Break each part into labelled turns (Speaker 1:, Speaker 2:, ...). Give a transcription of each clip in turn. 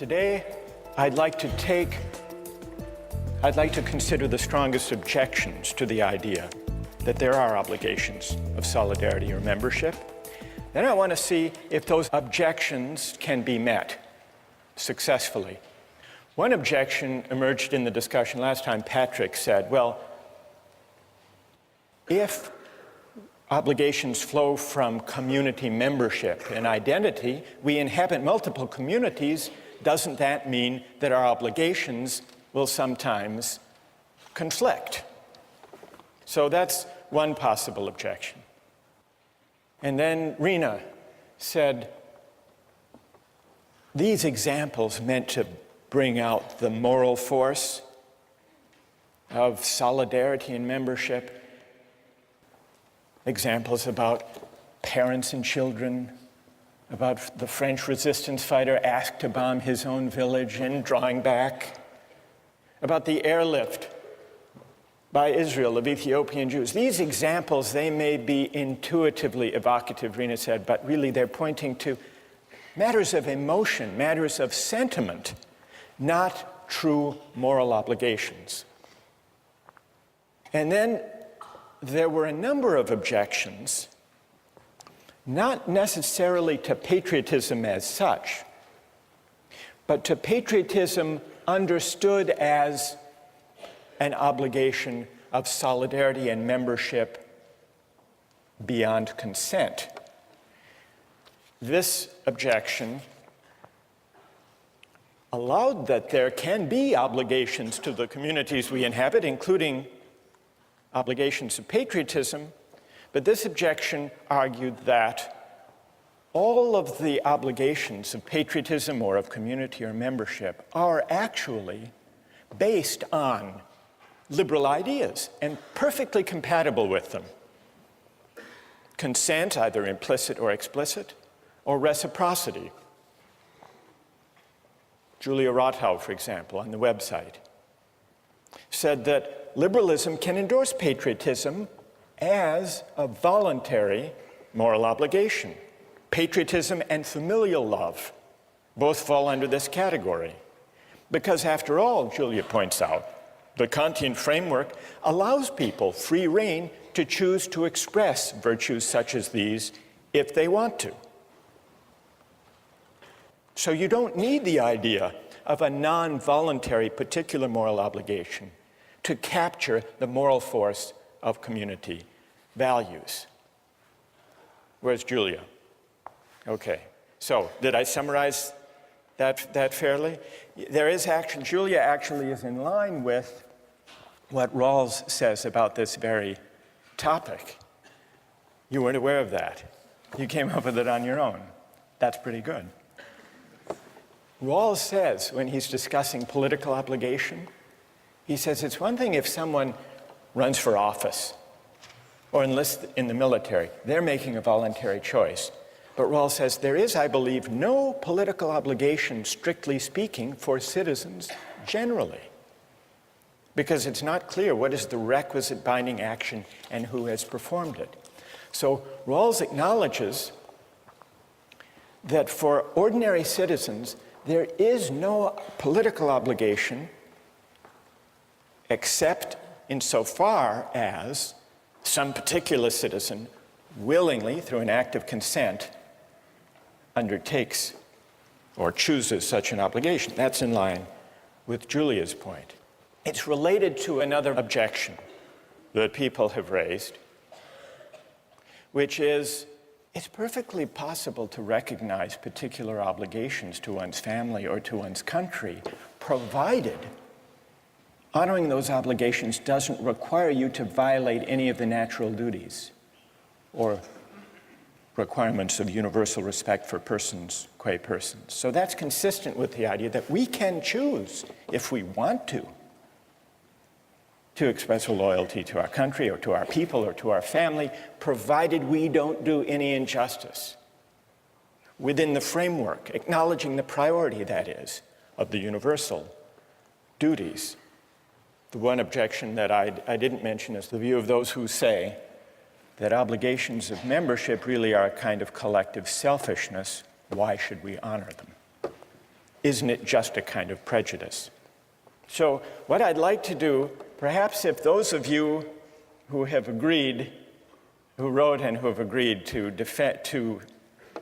Speaker 1: Today, I'd like to consider the strongest objections to the idea that there are obligations of solidarity or membership. Then I want to see if those objections can be met successfully. One objection emerged in the discussion last time. Patrick said, well, if obligations flow from community membership and identity, we inhabit multiple communities, doesn't that mean that our obligations will sometimes conflict? So that's one possible objection. And then Rena said, these examples meant to bring out the moral force of solidarity and membership. Examples about parents and children, about the French resistance fighter asked to bomb his own village and drawing back, about the airlift by Israel of Ethiopian Jews. These examples, they may be intuitively evocative, Rena said, but really they're pointing to matters of emotion, matters of sentiment, not true moral obligations. And then there were a number of objections, not necessarily to patriotism as such, but to patriotism understood as an obligation of solidarity and membership beyond consent. This objection allowed that there can be obligations to the communities we inhabit, including obligations of patriotism, but this objection argued that all of the obligations of patriotism or of community or membership are actually based on liberal ideas and perfectly compatible with them. Consent, either implicit or explicit, or reciprocity. Julia Rothau, for example, on the website, said that liberalism can endorse patriotism as a voluntary moral obligation. Patriotism and familial love both fall under this category. Because after all, Julia points out, the Kantian framework allows people free rein to choose to express virtues such as these if they want to. So you don't need the idea of a non-voluntary particular moral obligation to capture the moral force of community values. Where's Julia? Okay, so did I summarize that fairly? There is action. Julia actually is in line with what Rawls says about this very topic. You weren't aware of that. You came up with it on your own. That's pretty good. Rawls says, when he's discussing political obligation, he says it's one thing if someone runs for office or enlists in the military. They're making a voluntary choice. But Rawls says there is, I believe, no political obligation, strictly speaking, for citizens generally, because it's not clear what is the requisite binding action and who has performed it. So Rawls acknowledges that for ordinary citizens, there is no political obligation except insofar as some particular citizen willingly, through an act of consent, undertakes or chooses such an obligation. That's in line with Julia's point. It's related to another objection that people have raised, which is it's perfectly possible to recognize particular obligations to one's family or to one's country, provided honoring those obligations doesn't require you to violate any of the natural duties or requirements of universal respect for persons qua persons. So that's consistent with the idea that we can choose, if we want to express a loyalty to our country or to our people or to our family, provided we don't do any injustice within the framework, acknowledging the priority, that is, of the universal duties. The one objection that I didn't mention is the view of those who say that obligations of membership really are a kind of collective selfishness. Why should we honor them? isn't it just a kind of prejudice? So what I'd like to do, perhaps if those of you who have agreed, who wrote and who have agreed to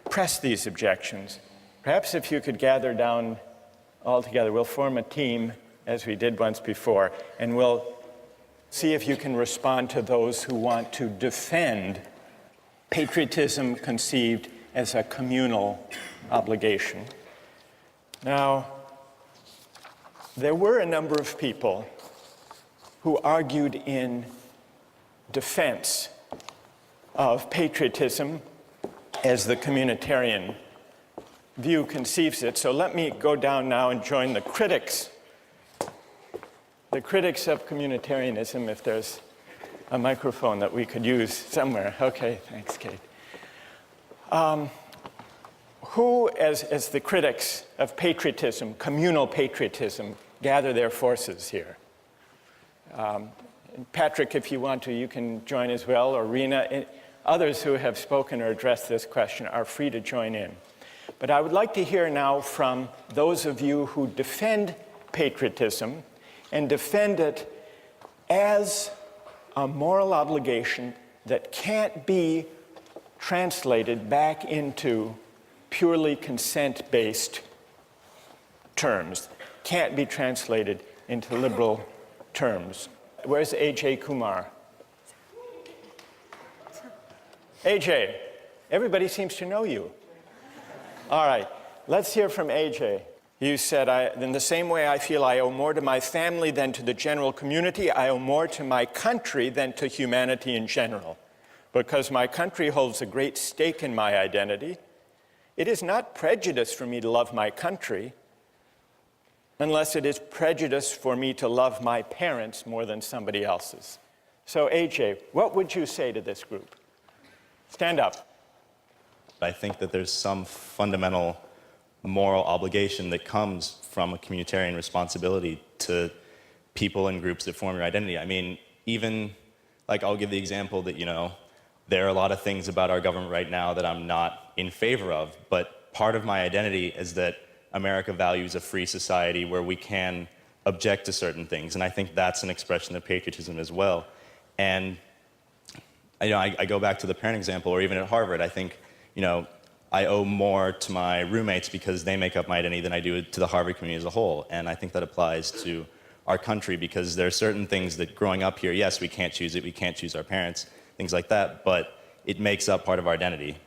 Speaker 1: press these objections, perhaps if you could gather down all together, we'll form a team as we did once before, and we'll see if you can respond to those who want to defend patriotism conceived as a communal obligation. Now, there were a number of people who argued in defense of patriotism as the communitarian view conceives it. So let me go down now and join the critics of communitarianism, if there's a microphone that we could use somewhere. Okay, thanks, Kate. Who, as the critics of patriotism, communal patriotism, gather their forces here? Patrick, if you want to, you can join as well, or Rena. Others who have spoken or addressed this question are free to join in. But I would like to hear now from those of you who defend patriotism and defend it as a moral obligation that can't be translated back into purely consent-based terms, can't be translated into liberal terms. Where's A.J. Kumar? A.J., everybody seems to know you. All right, let's hear from A.J. You said, in the same way I feel I owe more to my family than to the general community, I owe more to my country than to humanity in general. Because my country holds a great stake in my identity, it is not prejudice for me to love my country, unless it is prejudice for me to love my parents more than somebody else's. So, A.J., what would you say to this group? Stand up.
Speaker 2: I think that there's some fundamental moral obligation that comes from a communitarian responsibility to people and groups that form your identity. I mean, even, like, I'll give the example that, there are a lot of things about our government right now that I'm not in favor of, but part of my identity is that America values a free society where we can object to certain things, and I think that's an expression of patriotism as well. And I go back to the parent example, or even at Harvard, I think, I owe more to my roommates because they make up my identity than I do to the Harvard community as a whole. And I think that applies to our country because there are certain things that growing up here, yes, we can't choose it, we can't choose our parents, things like that, but it makes up part of our identity.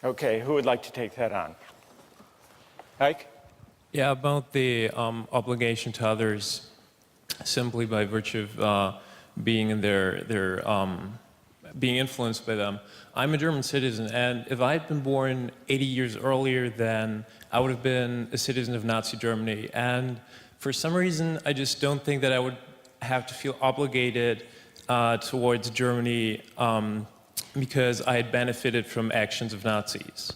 Speaker 1: Okay, who would like to take that on? Ike?
Speaker 3: Yeah, about the obligation to others simply by virtue of being in being influenced by them. I'm a German citizen, and if I had been born 80 years earlier, then I would have been a citizen of Nazi Germany. And for some reason, I just don't think that I would have to feel obligated towards Germany because I had benefited from actions of Nazis.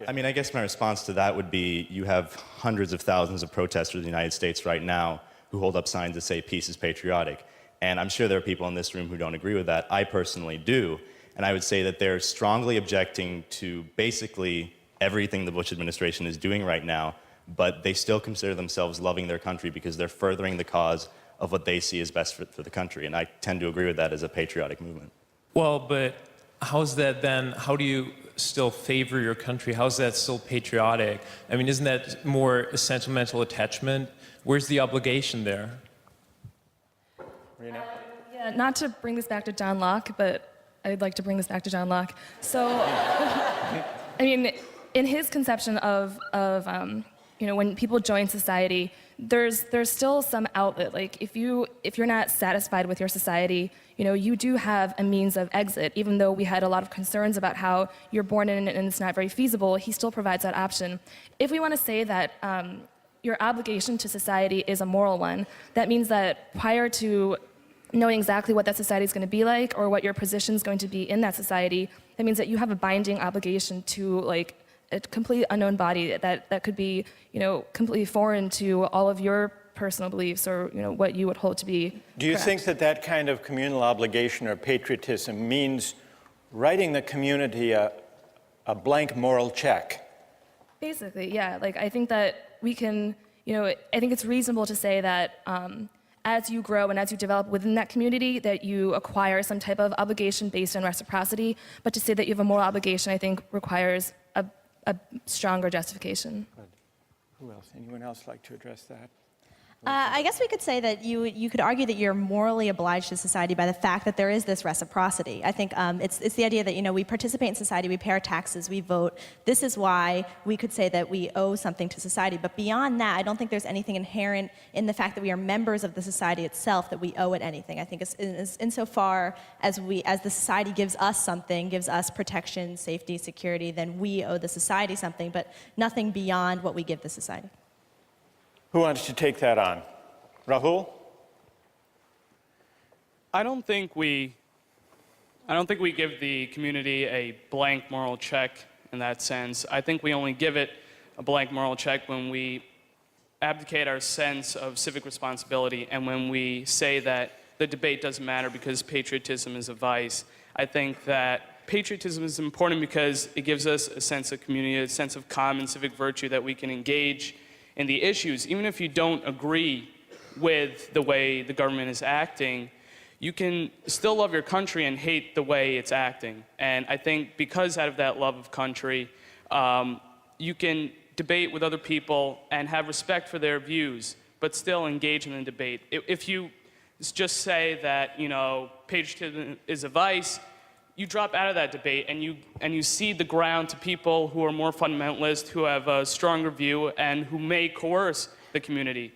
Speaker 2: I mean, I guess my response to that would be you have hundreds of thousands of protesters in the United States right now who hold up signs that say peace is patriotic. And I'm sure there are people in this room who don't agree with that. I personally do. And I would say that they're strongly objecting to basically everything the Bush administration is doing right now, but they still consider themselves loving their country because they're furthering the cause of what they see as best for the country. And I tend to agree with that as a patriotic movement.
Speaker 3: Well, but how's that then? How do you still favor your country? How's that still patriotic? I mean, isn't that more a sentimental attachment? Where's the obligation there?
Speaker 4: Yeah, not to bring this back to John Locke, but I'd like to bring this back to John Locke. So, I mean, in his conception of when people join society, there's still some outlet. Like if you're not satisfied with your society, you do have a means of exit. Even though we had a lot of concerns about how you're born in and it's not very feasible, he still provides that option. If we want to say that your obligation to society is a moral one, that means that prior to knowing exactly what that society is going to be like or what your position is going to be in that society, that means that you have a binding obligation to like a completely unknown body that could be, completely foreign to all of your personal beliefs or, what you would hold to be
Speaker 1: Do you
Speaker 4: correct.
Speaker 1: think that kind of communal obligation or patriotism means writing the community a blank moral check?
Speaker 4: Basically, yeah. Like I think that we can, I think it's reasonable to say that as you grow and as you develop within that community, that you acquire some type of obligation based on reciprocity. But to say that you have a moral obligation, I think, requires a stronger justification.
Speaker 1: Good. Who else? Anyone else like to address that?
Speaker 5: I guess we could say that you could argue that you're morally obliged to society by the fact that there is this reciprocity. I think it's the idea that we participate in society, we pay our taxes, we vote. This is why we could say that we owe something to society. But beyond that, I don't think there's anything inherent in the fact that we are members of the society itself that we owe it anything. I think it's insofar as the society gives us something, gives us protection, safety, security, then we owe the society something, but nothing beyond what we give the society.
Speaker 1: Who wants to take that on? Rahul?
Speaker 6: I don't think we give the community a blank moral check in that sense. I think we only give it a blank moral check when we abdicate our sense of civic responsibility and when we say that the debate doesn't matter because patriotism is a vice. I think that patriotism is important because it gives us a sense of community, a sense of common civic virtue that we can engage in the issues. Even if you don't agree with the way the government is acting, you can still love your country and hate the way it's acting. And I think because out of that love of country, you can debate with other people and have respect for their views, but still engage in the debate. If you just say that, patriotism is a vice, you drop out of that debate and you cede the ground to people who are more fundamentalist, who have a stronger view, and who may coerce the community.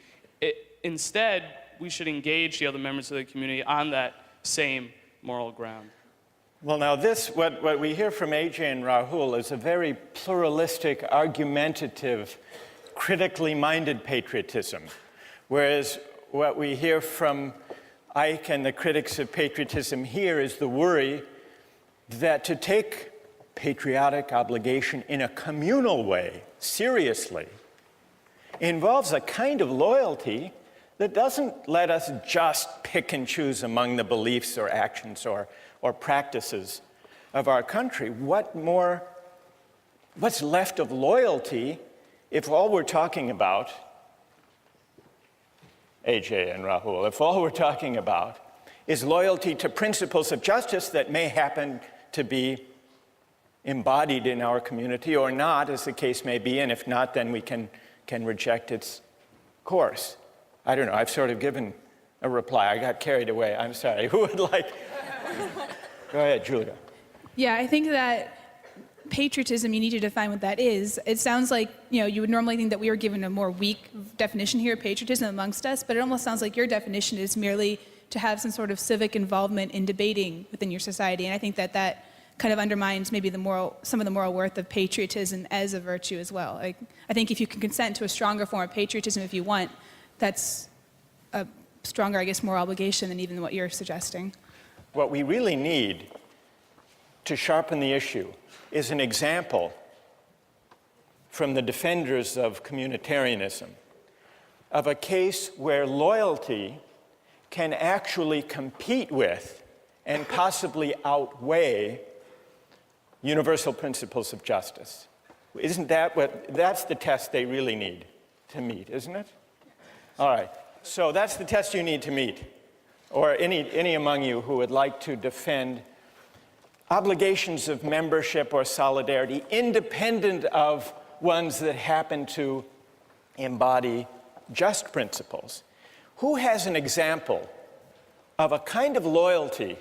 Speaker 6: Instead, we should engage the other members of the community on that same moral ground.
Speaker 1: Well, now what we hear from AJ and Rahul is a very pluralistic, argumentative, critically minded patriotism, whereas what we hear from Ike and the critics of patriotism here is the worry that to take patriotic obligation in a communal way, seriously, involves a kind of loyalty that doesn't let us just pick and choose among the beliefs or actions or practices of our country. What's left of loyalty if all we're talking about, AJ and Rahul, if all we're talking about is loyalty to principles of justice that may happen to be embodied in our community or not, as the case may be, and if not, then we can reject its course. I don't know, I've sort of given a reply. I got carried away, I'm sorry. Who would like? Go ahead, Julia.
Speaker 7: Yeah, I think that patriotism, you need to define what that is. It sounds like, you would normally think that we were given a more weak definition here of patriotism amongst us, but it almost sounds like your definition is merely to have some sort of civic involvement in debating within your society. And I think that kind of undermines maybe some of the moral worth of patriotism as a virtue as well. I think if you can consent to a stronger form of patriotism if you want, that's a stronger, moral obligation than even what you're suggesting.
Speaker 1: What we really need to sharpen the issue is an example from the defenders of communitarianism of a case where loyalty can actually compete with and possibly outweigh universal principles of justice. Isn't that's the test they really need to meet, isn't it? All right, so that's the test you need to meet, or any among you who would like to defend obligations of membership or solidarity independent of ones that happen to embody just principles. Who has an example of a kind of loyalty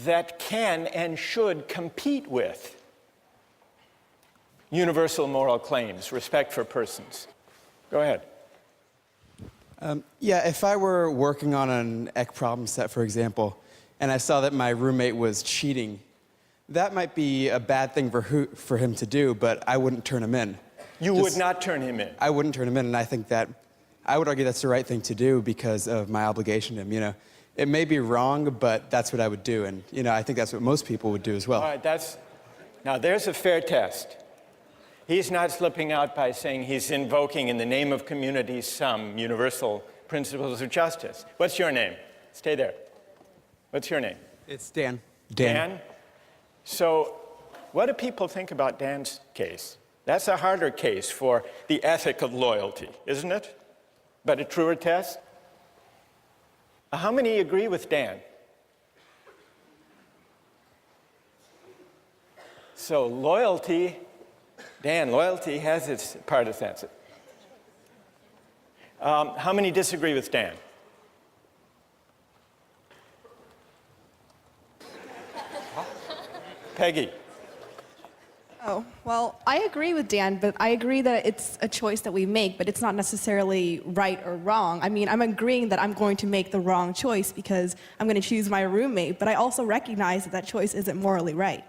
Speaker 1: that can and should compete with universal moral claims, respect for persons? Go ahead.
Speaker 8: Yeah, if I were working on an ec problem set, for example, and I saw that my roommate was cheating, that might be a bad thing for him to do, but I wouldn't turn him in.
Speaker 1: You would not turn him in?
Speaker 8: I wouldn't turn him in, and I think that I would argue that's the right thing to do because of my obligation to him. It may be wrong, but that's what I would do, and I think that's what most people would do as well.
Speaker 1: All right, now there's a fair test. He's not slipping out by saying he's invoking in the name of community some universal principles of justice. What's your name? Stay there. What's your name?
Speaker 8: It's Dan.
Speaker 1: Dan? So what do people think about Dan's case? That's a harder case for the ethic of loyalty, isn't it? But a truer test? How many agree with Dan? So loyalty, Dan, loyalty has its partisans. How many disagree with Dan? Peggy.
Speaker 9: Oh, well, I agree with Dan, but I agree that it's a choice that we make, but it's not necessarily right or wrong. I mean, I'm agreeing that I'm going to make the wrong choice because I'm going to choose my roommate, but I also recognize that that choice isn't morally right.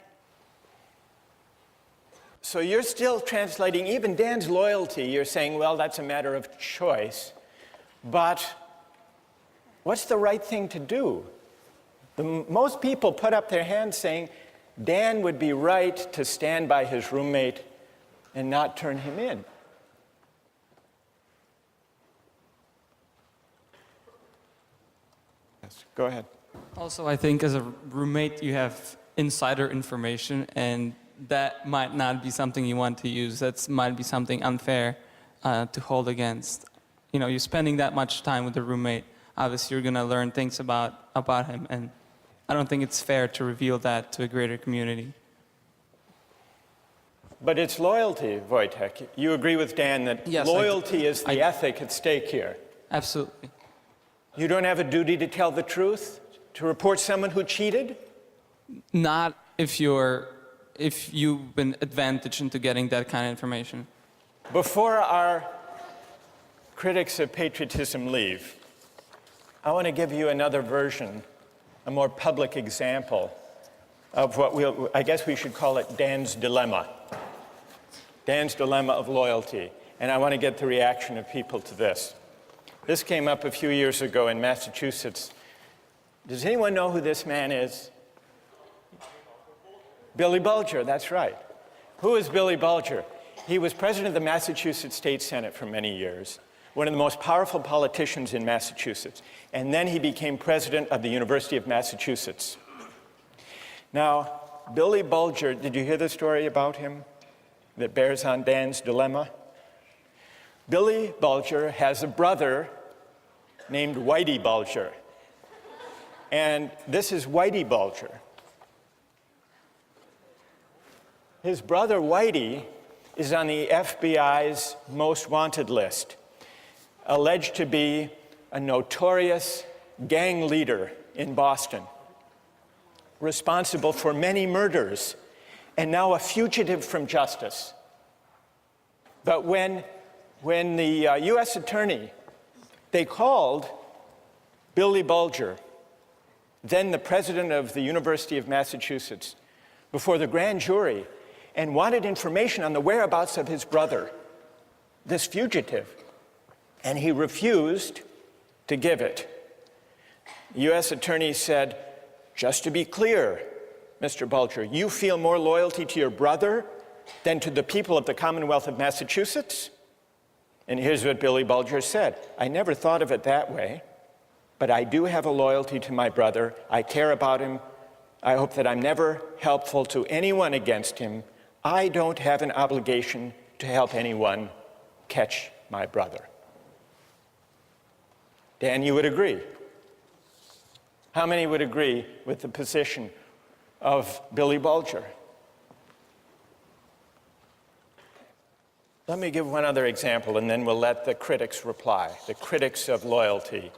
Speaker 1: So you're still translating even Dan's loyalty. You're saying, well, that's a matter of choice. But what's the right thing to do? Most people put up their hands saying, Dan would be right to stand by his roommate and not turn him in. Yes, go ahead.
Speaker 10: Also, I think as a roommate, you have insider information, and that might not be something you want to use. That might be something unfair to hold against. You know, you're spending that much time with a roommate. Obviously, you're going to learn things about him, and I don't think it's fair to reveal that to a greater community.
Speaker 1: But it's loyalty, Wojtek. You agree with Dan that
Speaker 10: Yes,
Speaker 1: loyalty is the ethic at stake here.
Speaker 10: Absolutely.
Speaker 1: You don't have a duty to tell the truth, to report someone who cheated?
Speaker 10: Not if you've been advantaged into getting that kind of information.
Speaker 1: Before our critics of patriotism leave, I want to give you another version, a more public example of what I guess we should call it Dan's dilemma. Dan's dilemma of loyalty. And I want to get the reaction of people to this. This came up a few years ago in Massachusetts. Does anyone know who this man is? Billy Bulger, that's right. Who is Billy Bulger? He was president of the Massachusetts State Senate for many years, one of the most powerful politicians in Massachusetts. And then he became president of the University of Massachusetts. Now, Billy Bulger, did you hear the story about him that bears on Dan's dilemma? Billy Bulger has a brother named Whitey Bulger. And this is Whitey Bulger. His brother Whitey is on the FBI's most wanted list, alleged to be a notorious gang leader in Boston, responsible for many murders, and now a fugitive from justice. But when the U.S. attorney, they called Billy Bulger, then the president of the University of Massachusetts, before the grand jury and wanted information on the whereabouts of his brother, this fugitive, and he refused to give it. The U.S. attorney said, just to be clear, Mr. Bulger, you feel more loyalty to your brother than to the people of the Commonwealth of Massachusetts? And here's what Billy Bulger said. I never thought of it that way, but I do have a loyalty to my brother. I care about him. I hope that I'm never helpful to anyone against him. I don't have an obligation to help anyone catch my brother. Dan, you would agree? How many would agree with the position of Billy Bulger? Let me give one other example, and then we'll let the critics reply, the critics of loyalty,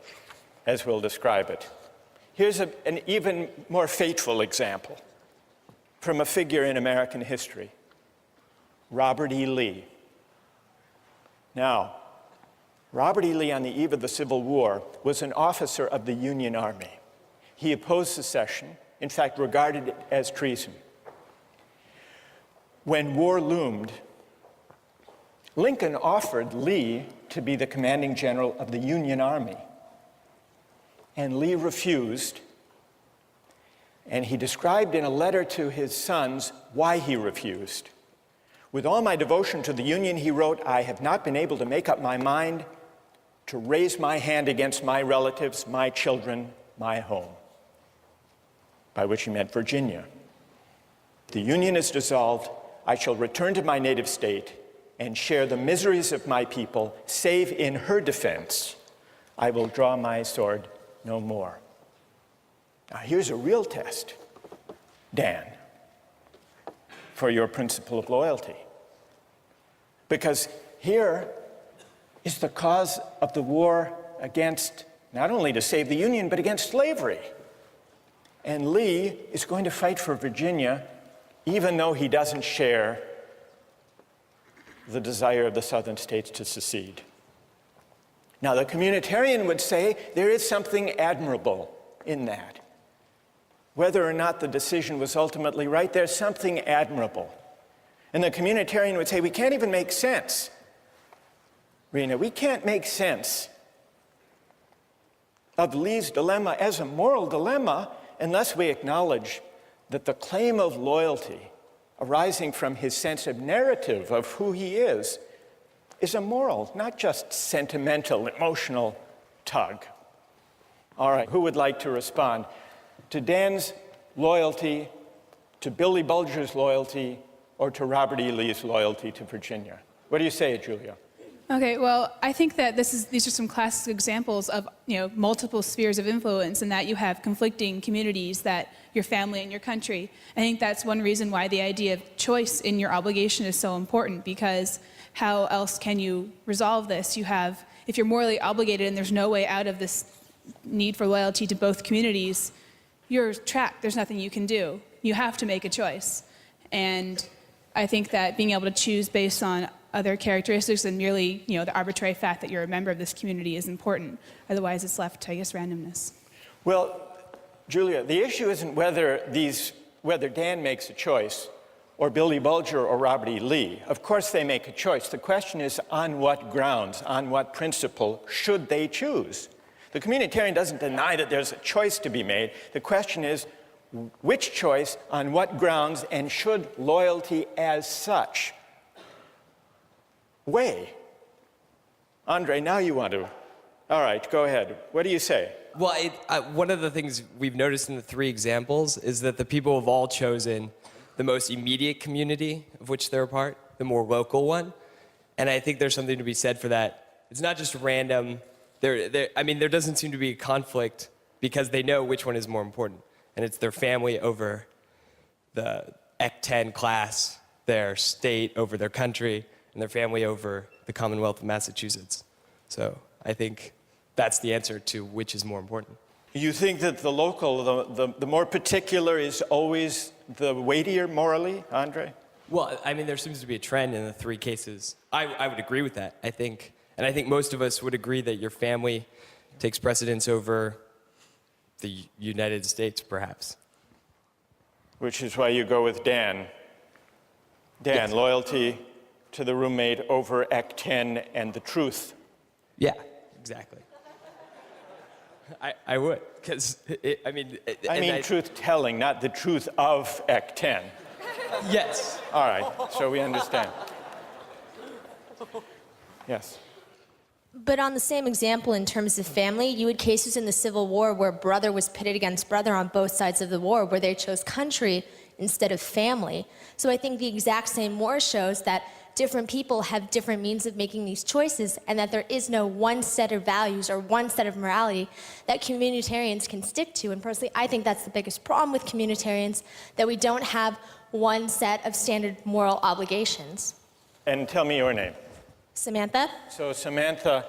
Speaker 1: as we'll describe it. Here's an even more fateful example from a figure in American history, Robert E. Lee. Now, Robert E. Lee, on the eve of the Civil War, was an officer of the Union Army. He opposed secession, in fact, regarded it as treason. When war loomed, Lincoln offered Lee to be the commanding general of the Union Army. And Lee refused. And he described in a letter to his sons why he refused. With all my devotion to the Union, he wrote, I have not been able to make up my mind to raise my hand against my relatives, my children, my home. By which he meant Virginia. The Union is dissolved. I shall return to my native state and share the miseries of my people, save in her defense, I will draw my sword no more. Now here's a real test, Dan, for your principle of loyalty. Because here is the cause of the war against, not only to save the Union, but against slavery. And Lee is going to fight for Virginia, even though he doesn't share the desire of the southern states to secede. Now, the communitarian would say there is something admirable in that. Whether or not the decision was ultimately right, there's something admirable. And the communitarian would say, we can't even make sense. Rena, we can't make sense of Lee's dilemma as a moral dilemma unless we acknowledge that the claim of loyalty arising from his sense of narrative of who he is a moral, not just sentimental, emotional tug. All right, who would like to respond to Dan's loyalty, to Billy Bulger's loyalty, or to Robert E. Lee's loyalty to Virginia? What do you say, Julia?
Speaker 7: Okay, well, I think that these are some classic examples of multiple spheres of influence, and that you have conflicting communities, that your family and your country. I think that's one reason why the idea of choice in your obligation is so important, because how else can you resolve this? If you're morally obligated and there's no way out of this need for loyalty to both communities, you're trapped. There's nothing you can do. You have to make a choice. And I think that being able to choose based on other characteristics than merely, the arbitrary fact that you're a member of this community is important. Otherwise, it's left to, randomness.
Speaker 1: Well, Julia, the issue isn't whether Dan makes a choice, or Billy Bulger or Robert E. Lee. Of course they make a choice. The question is, on what grounds, on what principle should they choose? The communitarian doesn't deny that there's a choice to be made. The question is, which choice, on what grounds, and should loyalty as such weigh? Andre, now you want to. All right, go ahead. What do you say?
Speaker 11: Well, one of the things we've noticed in the three examples is that the people have all chosen the most immediate community of which they're a part, the more local one. And I think there's something to be said for that. It's not just random. There doesn't seem to be a conflict because they know which one is more important. And it's their family over the Ec-10 class, their state over their country, and their family over the Commonwealth of Massachusetts. So I think that's the answer to which is more important.
Speaker 1: You think that the local, the more particular is always the weightier morally, Andre?
Speaker 11: Well, there seems to be a trend in the three cases. I would agree with that, I think. And I think most of us would agree that your family takes precedence over the United States, perhaps.
Speaker 1: Which is why you go with Dan. Dan, yes. Loyalty to the roommate over Ec-10 and the truth.
Speaker 11: Yeah, exactly. I would, because,
Speaker 1: truth-telling, not the truth of Ec-10.
Speaker 11: Yes.
Speaker 1: All right, so we understand. Yes.
Speaker 12: But on the same example, in terms of family, you had cases in the Civil War where brother was pitted against brother on both sides of the war, where they chose country instead of family. So I think the exact same war shows that different people have different means of making these choices, and that there is no one set of values or one set of morality that communitarians can stick to. And personally, I think that's the biggest problem with communitarians, that we don't have one set of standard moral obligations.
Speaker 1: And tell me your name.
Speaker 12: Samantha?
Speaker 1: So Samantha,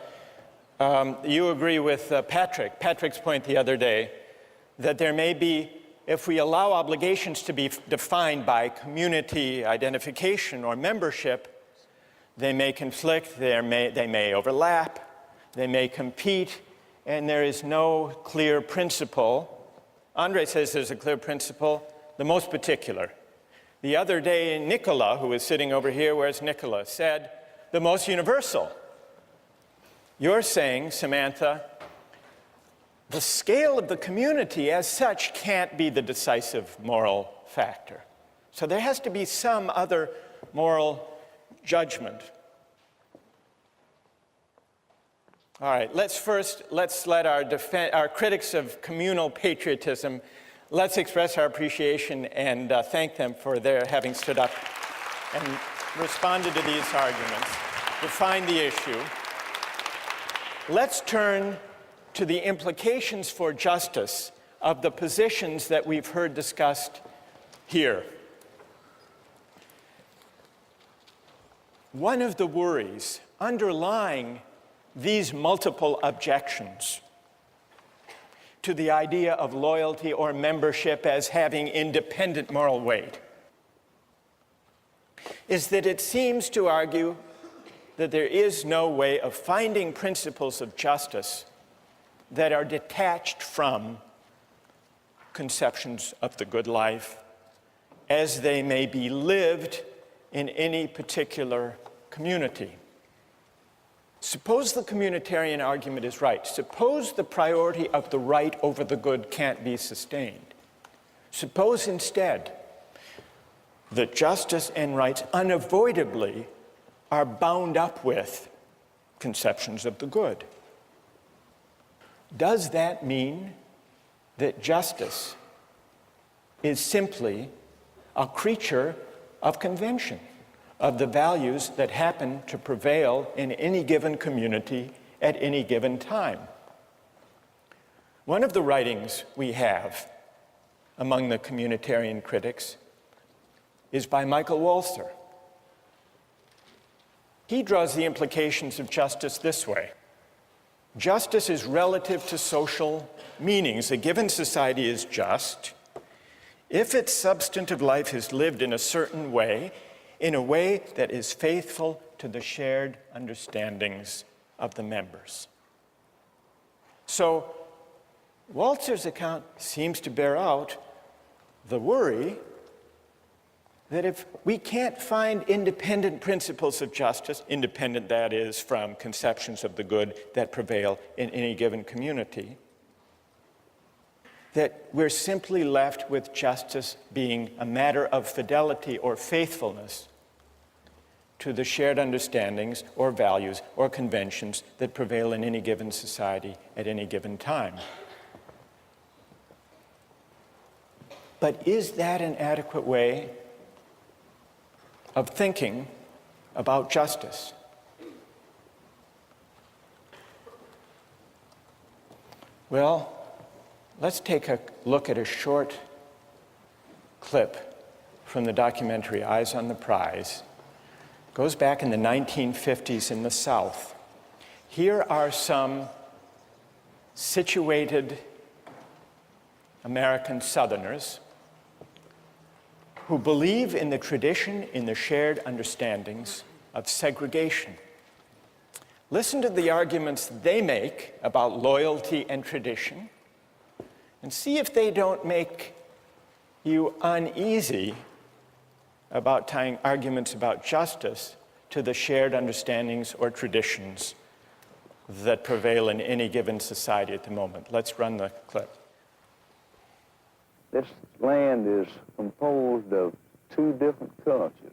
Speaker 1: you agree with Patrick's point the other day, that there may be, if we allow obligations to be defined by community identification or membership, they may conflict, they may overlap, they may compete, and there is no clear principle. Andre says there's a clear principle, the most particular. The other day, Nicola, who is sitting over here, where's Nicola, said, the most universal. You're saying, Samantha, the scale of the community as such can't be the decisive moral factor. So there has to be some other moral judgment. All right, let's let our critics of communal patriotism, let's express our appreciation and thank them for their having stood up and responded to these arguments, defined the issue. Let's turn to the implications for justice of the positions that we've heard discussed here. One of the worries underlying these multiple objections to the idea of loyalty or membership as having independent moral weight is that it seems to argue that there is no way of finding principles of justice that are detached from conceptions of the good life as they may be lived in any particular community. Suppose the communitarian argument is right. Suppose the priority of the right over the good can't be sustained. Suppose instead that justice and rights unavoidably are bound up with conceptions of the good. Does that mean that justice is simply a creature of convention, of the values that happen to prevail in any given community at any given time? One of the writings we have among the communitarian critics is by Michael Walzer. He draws the implications of justice this way. Justice is relative to social meanings. A given society is just if its substantive life is lived in a certain way, in a way that is faithful to the shared understandings of the members. So, Walzer's account seems to bear out the worry that if we can't find independent principles of justice, independent, that is, from conceptions of the good that prevail in any given community, that we're simply left with justice being a matter of fidelity or faithfulness to the shared understandings or values or conventions that prevail in any given society at any given time. But is that an adequate way of thinking about justice? Well, let's take a look at a short clip from the documentary Eyes on the Prize. It goes back in the 1950s in the South. Here are some situated American Southerners who believe in the tradition, in the shared understandings of segregation. Listen to the arguments they make about loyalty and tradition, and see if they don't make you uneasy about tying arguments about justice to the shared understandings or traditions that prevail in any given society at the moment. Let's run the clip.
Speaker 13: This land is composed of two different cultures,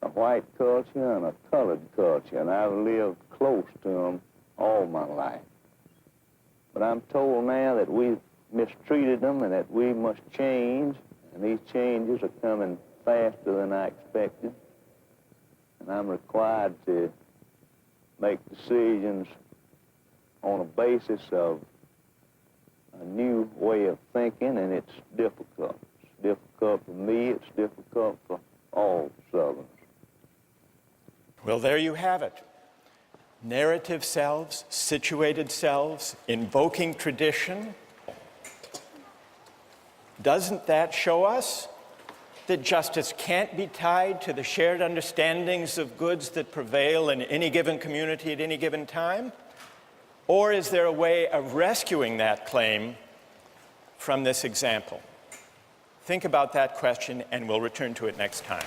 Speaker 13: a white culture and a colored culture, and I've lived close to them all my life. But I'm told now that we've mistreated them and that we must change, and these changes are coming faster than I expected, and I'm required to make decisions on a basis of a new way of thinking, and it's difficult. It's difficult for me, it's difficult for all Southerners.
Speaker 1: Well, there you have it. Narrative selves, situated selves, invoking tradition. Doesn't that show us that justice can't be tied to the shared understandings of goods that prevail in any given community at any given time? Or is there a way of rescuing that claim from this example? Think about that question, and we'll return to it next time.